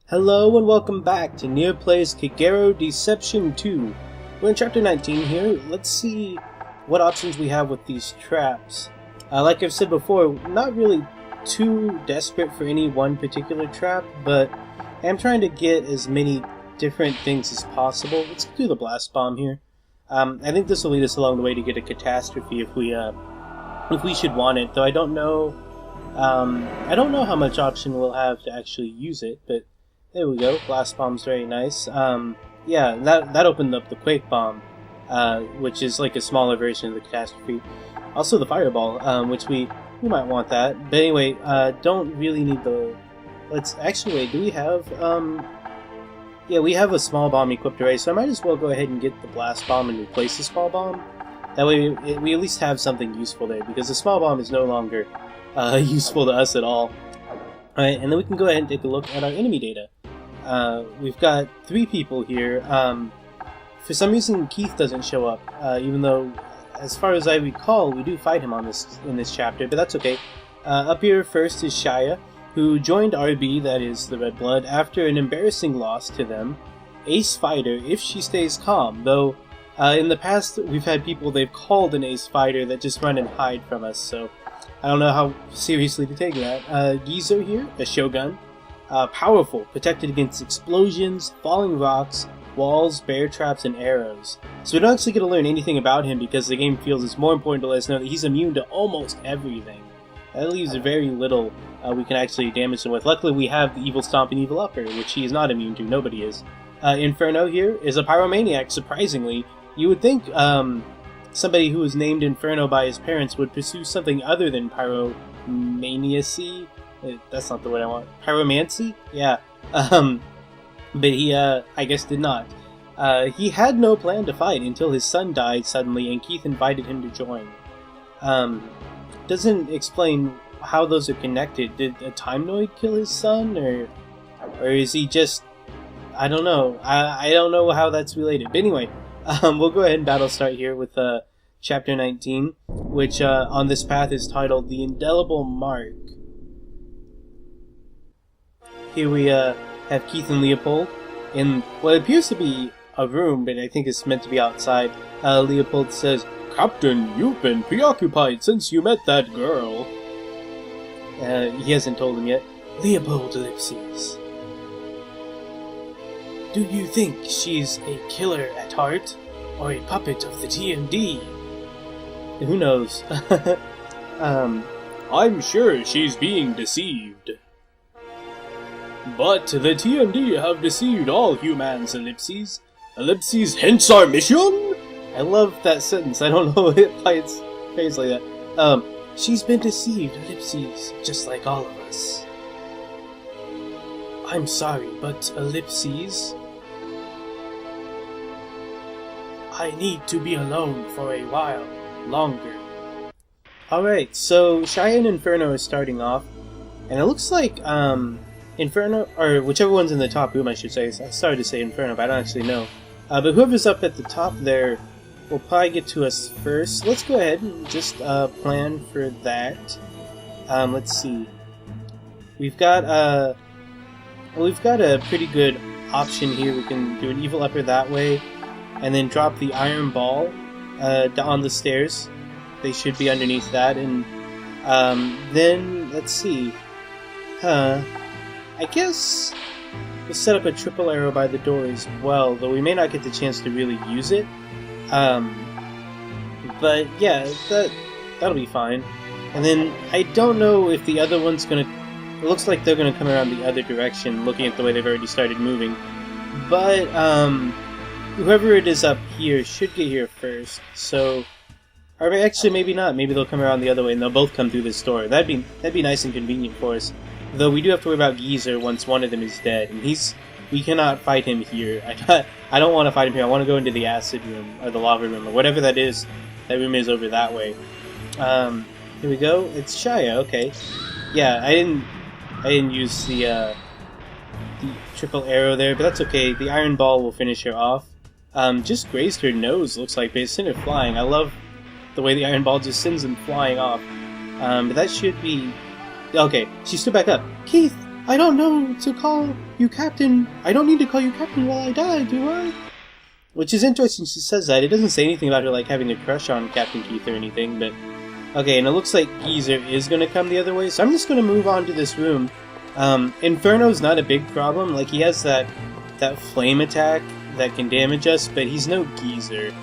Hello and welcome back to Near Plays Kagero Deception 2. We're in Chapter 19 here. Let's see what options we have with these traps. Like I've said before, not really too desperate for any one particular trap, but I'm trying to get as many different things as possible. Let's do the blast bomb here. I think this will lead us along the way to get a catastrophe if we should want it, though I don't know how much option we'll have to actually use it, but there we go. Blast bomb's very nice. Yeah, that opened up the quake bomb, which is like a smaller version of the catastrophe. Also the fireball, which we might want that. But anyway, don't really need the... Let's actually wait. Do we have? Yeah, we have a small bomb equipped already, so I might as well go ahead and get the blast bomb and replace the small bomb. That way, we at least have something useful there, because the small bomb is no longer useful to us at all. Alright, and then we can go ahead and take a look at our enemy data. We've got 3 people here. For some reason, Keith doesn't show up, even though, as far as I recall, we do fight him in this chapter, but that's okay. Up here first is Shia, who joined RB, that is the Red Blood, after an embarrassing loss to them. Ace Fighter, if she stays calm, though in the past we've had people they've called an Ace Fighter that just run and hide from us, so I don't know how seriously to take that. Gizo here, a Shogun. Powerful, protected against explosions, falling rocks, walls, bear traps, and arrows. So we don't actually get to learn anything about him because the game feels it's more important to let us know that he's immune to almost everything. That leaves very little we can actually damage him with. Luckily we have the Evil Stomp and Evil Upper, which he is not immune to, nobody is. Inferno here is a pyromaniac, surprisingly. You would think somebody who was named Inferno by his parents would pursue something other than pyromaniacy. That's not the word I want. Pyromancy? Yeah. But he, I guess did not. He had no plan to fight until his son died suddenly and Keith invited him to join. Doesn't explain how those are connected. Did a Time Noid kill his son? Or is he just... I don't know. I don't know how that's related. But anyway, we'll go ahead and battle start here with Chapter 19, which on this path is titled The Indelible Mark. Here we have Keith and Leopold in what appears to be a room, but I think it's meant to be outside. Leopold says, "Captain, you've been preoccupied since you met that girl." He hasn't told him yet. Leopold ellipses. "Do you think she's a killer at heart, or a puppet of the TMD? Who knows? I'm sure she's being deceived. But the TMD have deceived all humans, ellipses. Ellipses, hence our mission?" I love that sentence. I don't know why it's phrased like that. She's been deceived, ellipses, just like all of us. I'm sorry, but ellipses, I need to be alone for a while longer. Alright, so Shia and Inferno are starting off, and it looks like, Inferno, or whichever one's in the top room I should say. I started to say Inferno, but I don't actually know. But whoever's up at the top there will probably get to us first. Let's go ahead and just plan for that. Let's see. We've got a pretty good option here. We can do an Evil Upper that way, and then drop the Iron Ball on the stairs. They should be underneath that, and then let's see. I guess we'll set up a triple arrow by the door as well, though we may not get the chance to really use it. But yeah, that'll be fine. And then I don't know if the other one's gonna... It looks like they're gonna come around the other direction, looking at the way they've already started moving. But whoever it is up here should get here first. So, or actually maybe not. Maybe they'll come around the other way and they'll both come through this door. That'd be nice and convenient for us. Though we do have to worry about Geezer once one of them is dead, and we cannot fight him here. I don't want to fight him here. I want to go into the acid room, or the lava room, or whatever that is. That room is over that way. Here we go. It's Shia. Okay. Yeah, I didn't use the triple arrow there, but that's okay. The Iron Ball will finish her off. Just grazed her nose, looks like, but it sent her flying. I love the way the Iron Ball just sends them flying off. But that should be... Okay, she stood back up. Keith, I don't know to call you Captain. I don't need to call you Captain while I die, do I? Which is interesting she says that. It doesn't say anything about her like having a crush on Captain Keith or anything, but... Okay, and it looks like Geezer is going to come the other way, so I'm just going to move on to this room. Inferno's not a big problem. Like, he has that flame attack that can damage us, but he's no Geezer.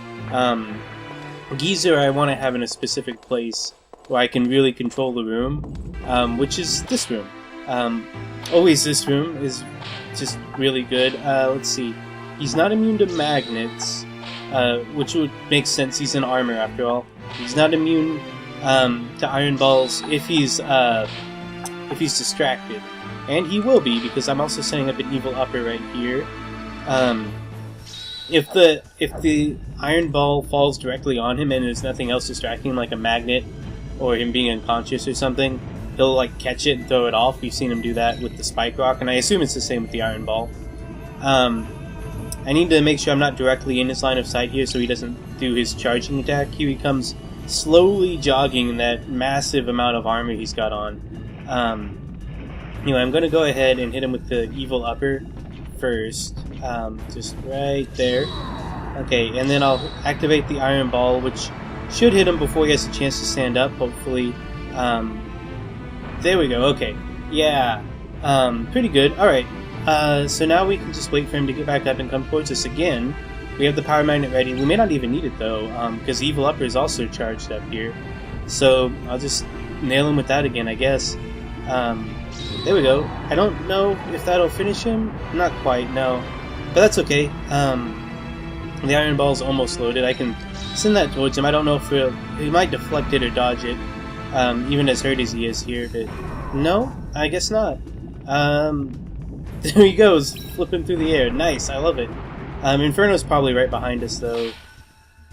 Geezer I want to have in a specific place where I can really control the room, which is this room. Always this room is just really good. Let's see. He's not immune to magnets, which would make sense. He's in armor after all. He's not immune to iron balls if he's distracted, and he will be because I'm also setting up an evil upper right here. If the iron ball falls directly on him and there's nothing else distracting him, like a magnet or him being unconscious or something, he'll like catch it and throw it off. We've seen him do that with the spike rock, and I assume it's the same with the iron ball. I need to make sure I'm not directly in his line of sight here so he doesn't do his charging attack. Here he comes slowly jogging in that massive amount of armor he's got on. Anyway, I'm going to go ahead and hit him with the evil upper first. Just right there. Okay, and then I'll activate the iron ball, which should hit him before he has a chance to stand up, hopefully. There we go, okay. Yeah, pretty good. Alright, so now we can just wait for him to get back up and come towards us again. We have the power magnet ready. We may not even need it though, because the evil upper is also charged up here. So I'll just nail him with that again, I guess. There we go. I don't know if that'll finish him. Not quite, no. But that's okay. The iron ball's almost loaded. I can send that towards him. I don't know if he might deflect it or dodge it, even as hurt as he is here, but no, I guess not. There he goes, flipping through the air. Nice, I love it. Inferno's probably right behind us, though.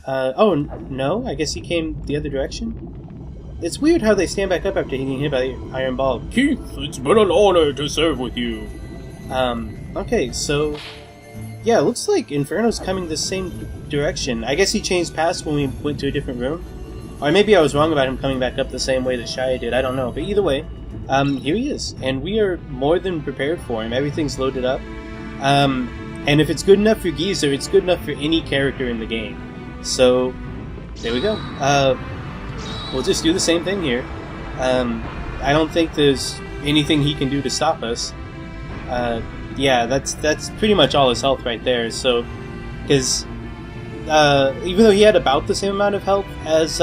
Oh, no? I guess he came the other direction? It's weird how they stand back up after getting hit by the iron ball. Keith, it's been an honor to serve with you. Okay, so... Yeah, it looks like Inferno's coming the same direction. I guess he changed paths when we went to a different room. Or maybe I was wrong about him coming back up the same way that Shia did, I don't know. But either way, here he is. And we are more than prepared for him. Everything's loaded up. And if it's good enough for Geezer, it's good enough for any character in the game. So, there we go. We'll just do the same thing here. I don't think there's anything he can do to stop us. Yeah, that's pretty much all his health right there. So, because even though he had about the same amount of health as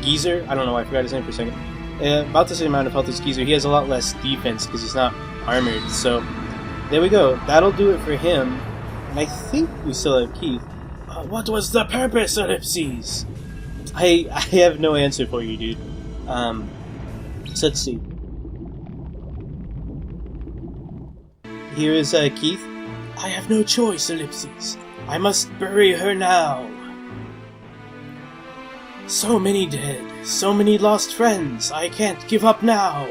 Geezer, I don't know why I forgot his name for a second. About the same amount of health as Geezer, he has a lot less defense because he's not armored. So, there we go. That'll do it for him. And I think we still have Keith. What was the purpose, Ellipses? I have no answer for you, dude. So let's see. Here is Keith. I have no choice, Ellipses. I must bury her now. So many dead, so many lost friends. I can't give up now.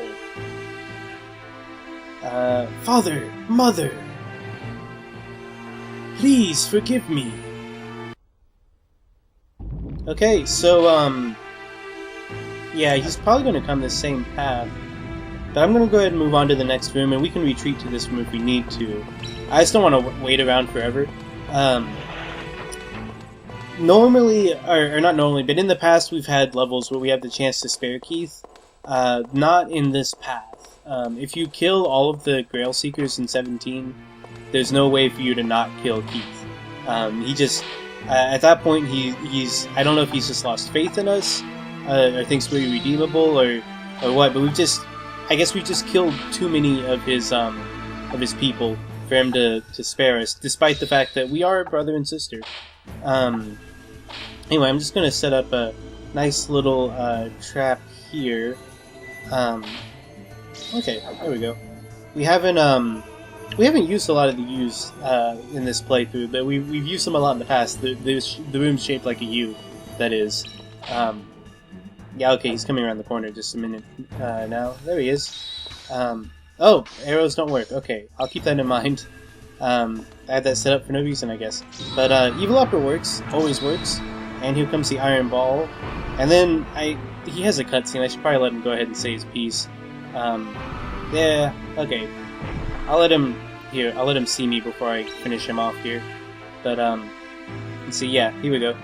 Father, Mother, please forgive me. Okay, so, yeah, he's probably going to come the same path. But I'm going to go ahead and move on to the next room, and we can retreat to this room if we need to. I just don't want to wait around forever. Normally, or not normally, but in the past we've had levels where we have the chance to spare Keith. Not in this path. If you kill all of the Grail Seekers in 17, there's no way for you to not kill Keith. He just... at that point, he's... I don't know if he's just lost faith in us, or thinks we're redeemable, or what, but we've just... I guess we just killed too many of his people for him to spare us, despite the fact that we are brother and sister. Anyway, I'm just going to set up a nice little trap here. Okay, there we go. We haven't used a lot of the U's in this playthrough, but we've used them a lot in the past. The room's shaped like a U, that is. Yeah, okay, he's coming around the corner just a minute now. There he is. Oh, arrows don't work. Okay, I'll keep that in mind. I had that set up for no reason, I guess. But Evil Upper works, always works. And here comes the Iron Ball. And then he has a cutscene. I should probably let him go ahead and say his piece. Yeah, okay. I'll let him see me before I finish him off here. But, let's see, yeah, here we go.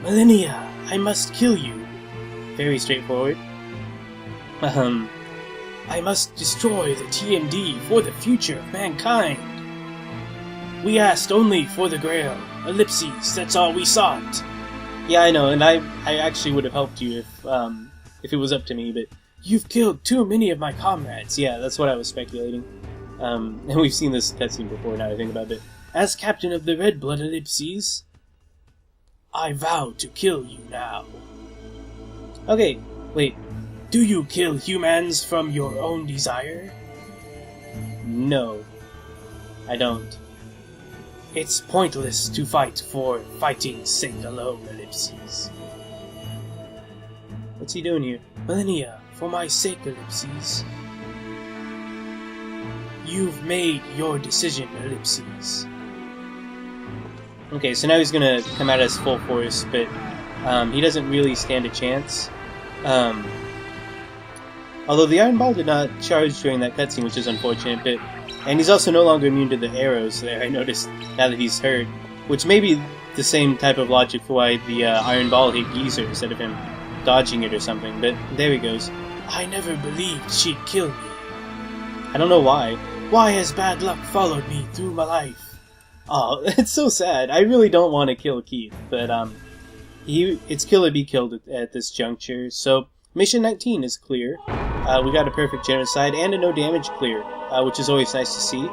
Millennia, I must kill you. Very straightforward. I must destroy the TMD for the future of mankind. We asked only for the Grail. Ellipses, that's all we sought. Yeah, I know, and I actually would have helped you if it was up to me, but you've killed too many of my comrades. Yeah, that's what I was speculating. And we've seen this cutscene before, now I think about it. As captain of the Red Blood Ellipses, I vow to kill you now. Okay, wait. Do you kill humans from your own desire? No, I don't. It's pointless to fight for fighting's sake alone, Ellipses. What's he doing here? Millennia, for my sake, Ellipses. You've made your decision, Ellipses. Okay, so now he's gonna come at us full force, but he doesn't really stand a chance. Although the Iron Ball did not charge during that cutscene, which is unfortunate, and he's also no longer immune to the arrows there, I noticed, now that he's hurt. Which may be the same type of logic for why the Iron Ball hit Geezer instead of him dodging it or something, but there he goes. I never believed she'd kill me. I don't know why. Why has bad luck followed me through my life? Oh, it's so sad. I really don't want to kill Keith, but it's kill or be killed at this juncture, so Mission 19 is clear. We got a perfect genocide and a no damage clear, which is always nice to see.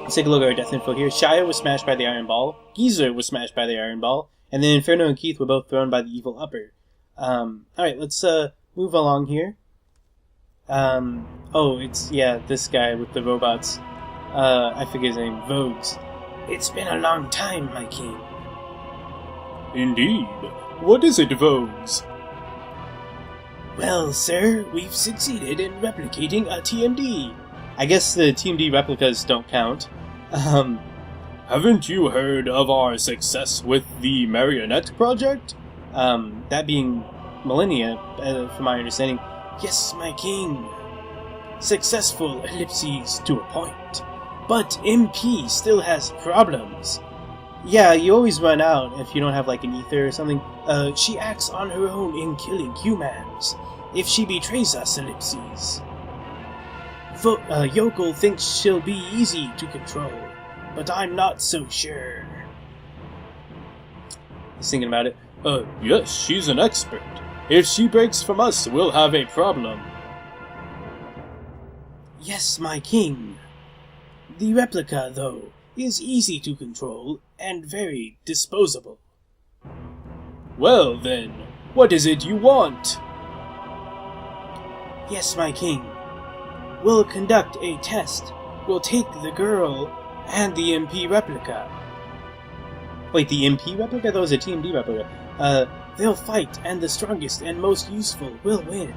Let's take a look at our death info here. Shia was smashed by the Iron Ball, Geezer was smashed by the Iron Ball, and then Inferno and Keith were both thrown by the evil upper. Alright, let's move along here. Oh, it's, yeah, this guy with the robots. I forget his name, Vogues. It's been a long time, my king. Indeed. What is it, Vogues? Well, sir, we've succeeded in replicating a TMD. I guess the TMD replicas don't count. Haven't you heard of our success with the Marionette project? That being Millennia, from my understanding. Yes, my king. Successful, Ellipses, to a point. But MP still has problems. Yeah, you always run out if you don't have like an ether or something. She acts on her own in killing humans. If she betrays us, Ellipses. Yokel thinks she'll be easy to control, but I'm not so sure. He's thinking about it. Yes, she's an expert. If she breaks from us, we'll have a problem. Yes, my king. The replica, though, is easy to control and very disposable. Well then, what is it you want? Yes, my king. We'll conduct a test. We'll take the girl and the MP replica. Wait, the MP replica? That was a TMD replica. They'll fight, and the strongest and most useful will win.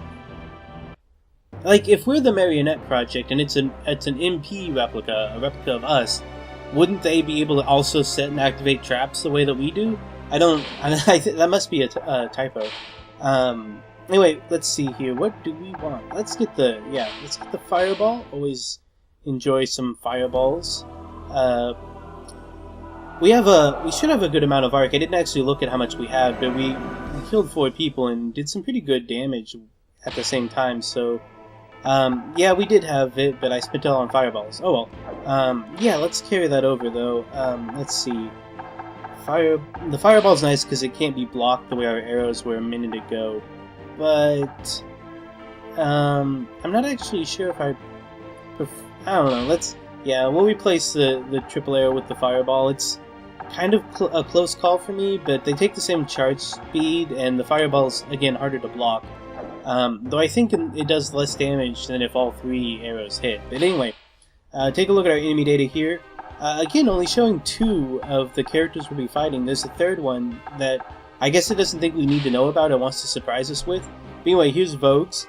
Like, if we're the Marionette Project and it's an MP replica, a replica of us, wouldn't they be able to also set and activate traps the way that we do? That must be a typo. Anyway, let's see here. What do we want? Let's get the fireball. Always enjoy some fireballs. We should have a good amount of arc. I didn't actually look at how much we had, but we killed 4 people and did some pretty good damage at the same time, so yeah, we did have it, but I spent it all on fireballs. Oh well. Yeah, let's carry that over though. Let's see. The fireball's nice because it can't be blocked the way our arrows were a minute ago. But I'm not actually sure if I don't know. We'll replace the triple arrow with the fireball. It's kind of a close call for me, but they take the same charge speed, and the fireball's again harder to block. Though I think it does less damage than if all 3 arrows hit. But anyway, take a look at our enemy data here. Again, only showing 2 of the characters we'll be fighting. There's a 3rd one that I guess it doesn't think we need to know about and wants to surprise us with. But anyway, here's Vogues.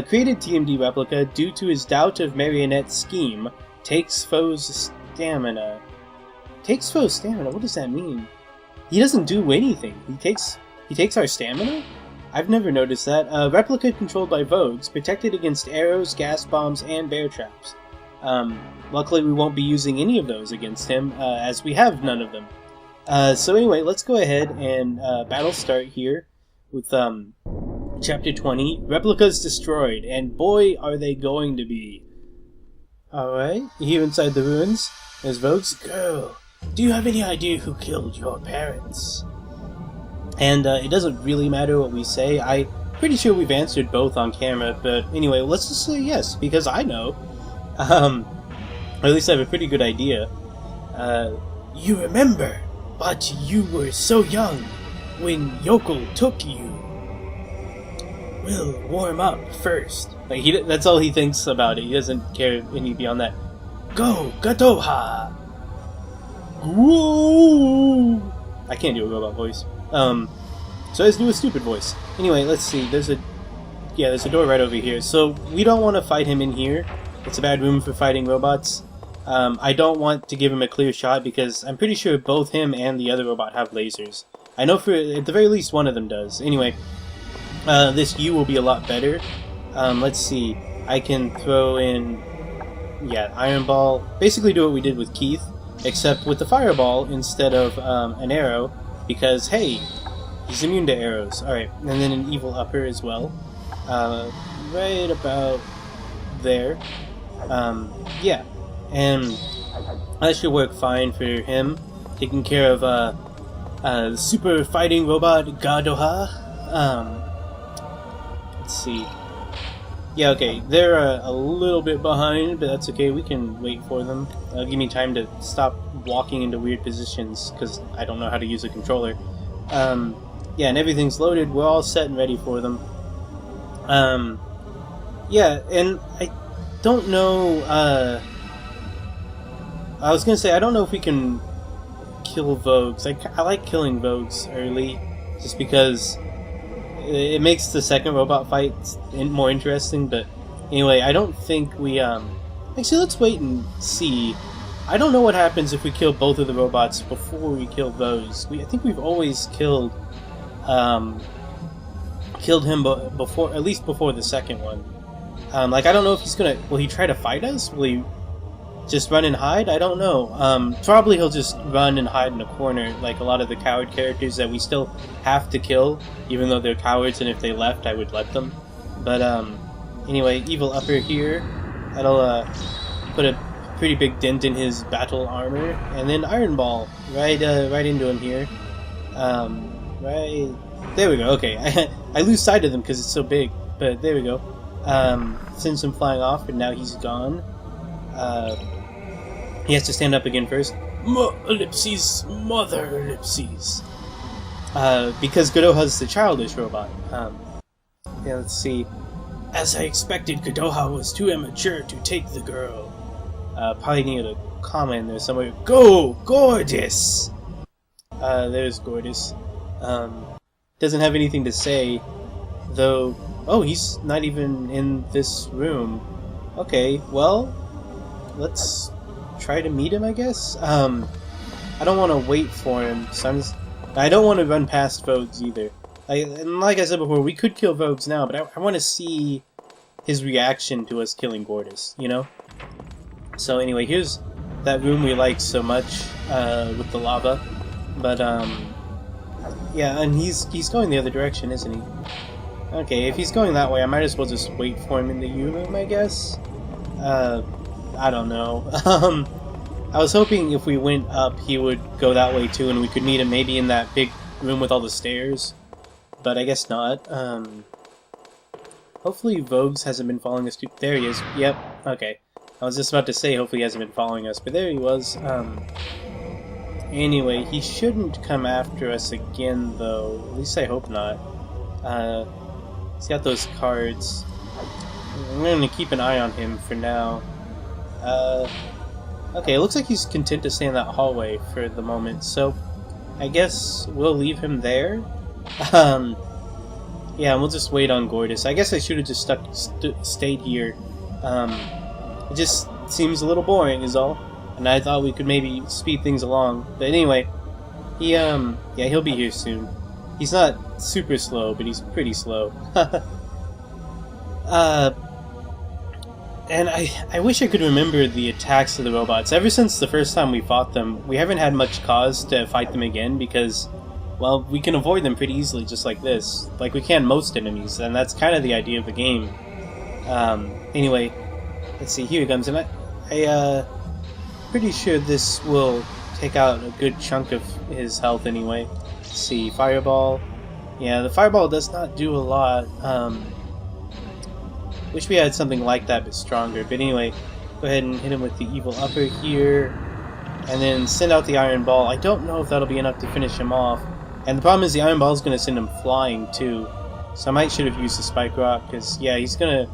Created TMD replica due to his doubt of Marionette's scheme. Takes foe's stamina. Takes foe's stamina? What does that mean? He doesn't do anything. He takes our stamina? I've never noticed that. Replica controlled by Vogues, protected against arrows, gas bombs, and bear traps. Luckily we won't be using any of those against him, as we have none of them. So anyway, let's go ahead and battle start here with Chapter 20, Replicas Destroyed, and boy are they going to be. Alright, here inside the ruins, there's Vogues. Girl, do you have any idea who killed your parents? And it doesn't really matter what we say. I'm pretty sure we've answered both on camera, but anyway, let's just say yes, because I know. Or at least I have a pretty good idea. You remember, but you were so young when Yoko took you. We'll warm up first. Like that's all he thinks about it. He doesn't care any beyond that. Go, Gadoha! Whoa! I can't do a robot voice. So let's do a stupid voice. Anyway, let's see. There's a door right over here. So we don't want to fight him in here. It's a bad room for fighting robots. I don't want to give him a clear shot because I'm pretty sure both him and the other robot have lasers. I know for at the very least one of them does. Anyway, this U will be a lot better. Let's see. I can throw in, Iron Ball. Basically do what we did with Keith, except with the Fireball instead of an arrow, because hey, he's immune to arrows. Alright, and then an Evil Upper as well. Right about there. And that should work fine for him. Taking care of the super fighting robot Gadoha. Let's see. Yeah, okay, they're a little bit behind, but that's okay, we can wait for them. Give me time to stop walking into weird positions, because I don't know how to use a controller. Yeah, and everything's loaded, we're all set and ready for them. Yeah, and I don't know, I was gonna say, I don't know if we can kill Vogues. I like killing Vogues early, just because it makes the second robot fight more interesting, but anyway, I don't think we, actually, let's wait and see. I don't know what happens if we kill both of the robots before we kill Vogues. I think we've always killed him before, at least before the second one. Like, I don't know if he's gonna, will he try to fight us? Will he just run and hide? I don't know. Probably he'll just run and hide in a corner, like a lot of the coward characters that we still have to kill, even though they're cowards, and if they left, I would let them. But, anyway, Evil Upper here. That'll, put a pretty big dent in his battle armor. And then Iron Ball, right into him here. Right... There we go, okay. I lose sight of them because it's so big, but there we go. Sends him flying off, and now he's gone. He has to stand up again first. Ellipses, mother ellipses. Because Gadoha's the childish robot. Yeah, let's see. As I expected, Gadoha was too immature to take the girl. Probably needed a comma in there somewhere. Go, Gorgeous! There's Gorgeous. Doesn't have anything to say, though. Oh, he's not even in this room. Okay, well, let's try to meet him, I guess? I don't want to wait for him, so I don't want to run past Vogues either. And like I said before, we could kill Vogues now, but I want to see his reaction to us killing Gorgeous, you know? So anyway, here's that room we like so much, with the lava. But, yeah, and he's going the other direction, isn't he? Okay, if he's going that way, I might as well just wait for him in the U-room, I guess? I don't know. I was hoping if we went up, he would go that way too, and we could meet him maybe in that big room with all the stairs. But I guess not. Hopefully Vogues hasn't been following us too. There he is. Yep. Okay. I was just about to say hopefully he hasn't been following us, but there he was. Anyway, he shouldn't come after us again, though. At least I hope not. He's got those cards. I'm going to keep an eye on him for now. Okay, it looks like he's content to stay in that hallway for the moment, so I guess we'll leave him there. Yeah, and we'll just wait on Gorgeous. I guess I should have just stayed here. It just seems a little boring is all, and I thought we could maybe speed things along. But anyway, yeah, he'll be here soon. He's not super slow, but he's pretty slow. And I wish I could remember the attacks of the robots. Ever since the first time we fought them, we haven't had much cause to fight them again because, well, we can avoid them pretty easily just like this. Like we can most enemies, and that's kind of the idea of the game. Anyway, let's see, here he comes, and I pretty sure this will take out a good chunk of his health anyway. Let's see, Fireball. Yeah, the Fireball does not do a lot. Wish we had something like that, but stronger. But anyway, go ahead and hit him with the evil upper here, and then send out the Iron Ball. I don't know if that'll be enough to finish him off. And the problem is the Iron Ball is going to send him flying too. So I might should have used the Spike Rock, because yeah, he's going to...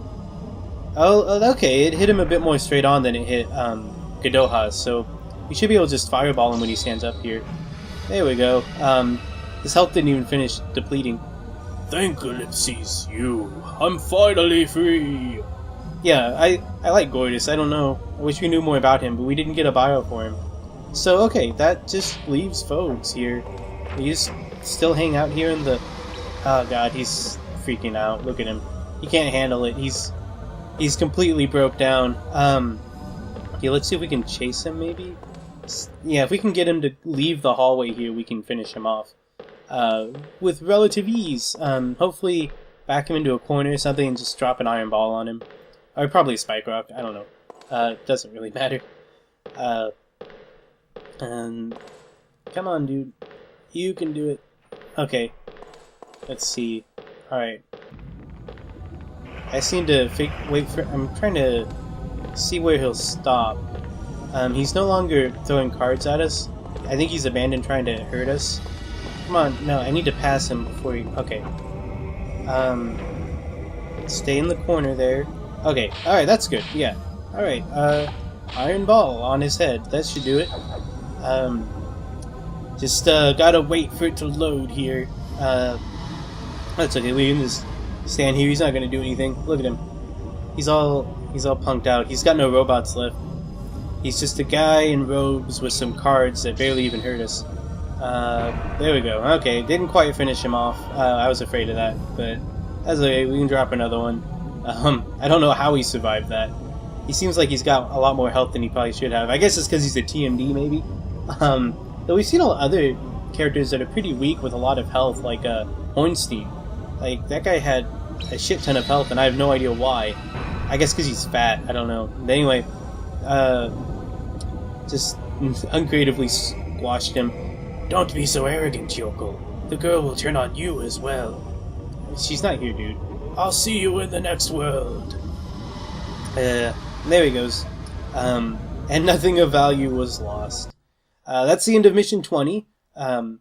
Oh, okay, it hit him a bit more straight on than it hit Gadoha, so we should be able to just Fireball him when he stands up here. There we go. His health didn't even finish depleting. Thank Ellipses, you. I'm finally free. Yeah, I like Gortys. I don't know. I wish we knew more about him, but we didn't get a bio for him. So, okay, that just leaves Fogs here. We just still hang out here in the... Oh god, he's freaking out. Look at him. He can't handle it. He's completely broke down. Okay, let's see if we can chase him, maybe? Yeah, if we can get him to leave the hallway here, we can finish him off. With relative ease. Hopefully back him into a corner or something and just drop an Iron Ball on him. Or probably a Spike Rock, I don't know. Doesn't really matter. Come on, dude. You can do it. Okay. Let's see. Alright. I seem to wait for... I'm trying to see where he'll stop. He's no longer throwing cards at us. I think he's abandoned trying to hurt us. Come on, no, I need to pass him before he... Okay. Stay in the corner there. Okay, alright, that's good, yeah. Alright, Iron Ball on his head. That should do it. Just gotta wait for it to load here. That's okay, we can just stand here. He's not gonna do anything. Look at him. He's all punked out. He's got no robots left. He's just a guy in robes with some cards that barely even hurt us. There we go. Okay, didn't quite finish him off. I was afraid of that, but that's okay. We can drop another one. I don't know how he survived that. He seems like he's got a lot more health than he probably should have. I guess it's because he's a TMD, maybe. Though we've seen other characters that are pretty weak with a lot of health, like Hornstein. Like, that guy had a shit ton of health, and I have no idea why. I guess because he's fat. I don't know. But anyway, just uncreatively squashed him. Don't be so arrogant, Yoko. The girl will turn on you as well. She's not here, dude. I'll see you in the next world. There he goes. And nothing of value was lost. That's the end of Mission 20. Got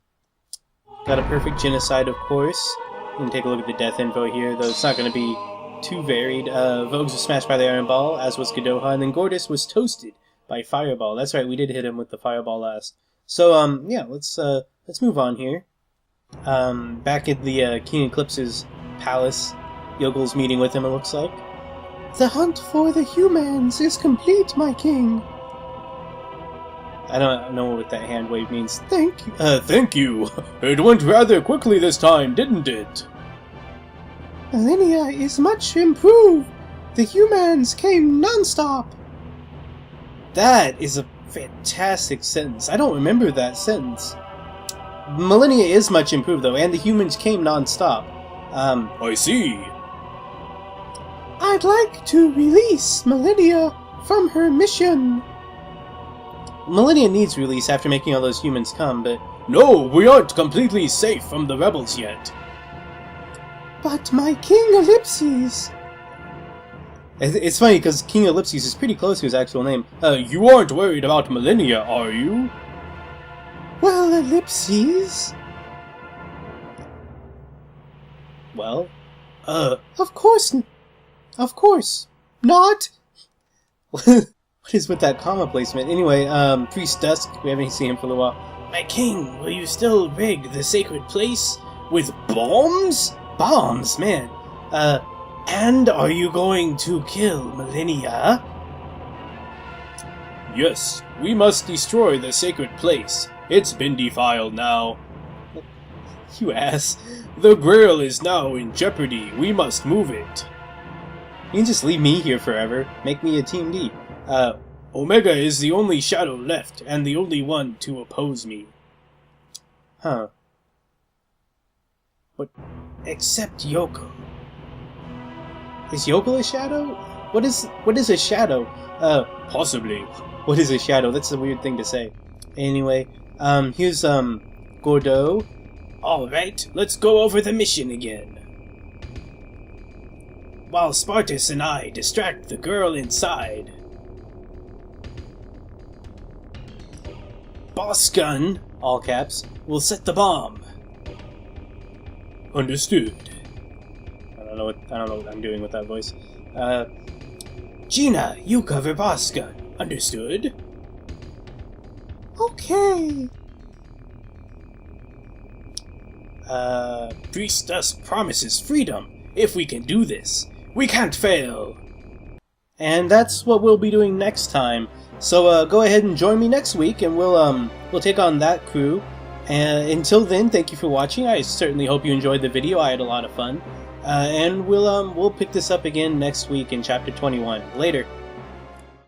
a perfect genocide, of course. You can take a look at the death info here, though it's not going to be too varied. Vogues was smashed by the Iron Ball, as was Gadoha, and then Gortys was toasted by Fireball. That's right, we did hit him with the Fireball last. So, yeah, let's move on here. Back at the King Eclipse's palace, Yokel's meeting with him, it looks like. The hunt for the humans is complete, my king. I don't know what that hand wave means. Thank you. Thank you. It went rather quickly this time, didn't it? Millennia is much improved. The humans came non-stop. That is a fantastic sentence. I don't remember that sentence. Millennia is much improved, though, and the humans came non-stop. I see. I'd like to release Millennia from her mission. Millennia needs release after making all those humans come, but... No, we aren't completely safe from the rebels yet. But my King Ellipses... It's funny, because King Ellipses is pretty close to his actual name. You aren't worried about Millennia, are you? Well, Ellipses... Well? Of course not! What is with that comma placement? Anyway, Priest Dusk, we haven't seen him for a little while. My king, will you still rig the sacred place with bombs? Bombs, man. And are you going to kill Millennia? Yes, we must destroy the sacred place. It's been defiled now. You ass. The Grail is now in jeopardy. We must move it. You can just leave me here forever. Make me a Team D. Omega is the only shadow left, and the only one to oppose me. Huh. But except Yoko. Is Yoko a shadow? What is a shadow? Possibly. What is a shadow? That's a weird thing to say. Anyway, here's Gordo. Alright, let's go over the mission again. While Spartus and I distract the girl inside, Boss Gun, All caps. will set the bomb. Understood. I don't know what I'm doing with that voice. Gina, you cover Boss Gun. Understood? Okay. Priestess promises freedom. If we can do this, we can't fail. And that's what we'll be doing next time. So go ahead and join me next week, and we'll take on that crew. And until then, thank you for watching. I certainly hope you enjoyed the video. I had a lot of fun. And we'll pick this up again next week in Chapter 21. Later.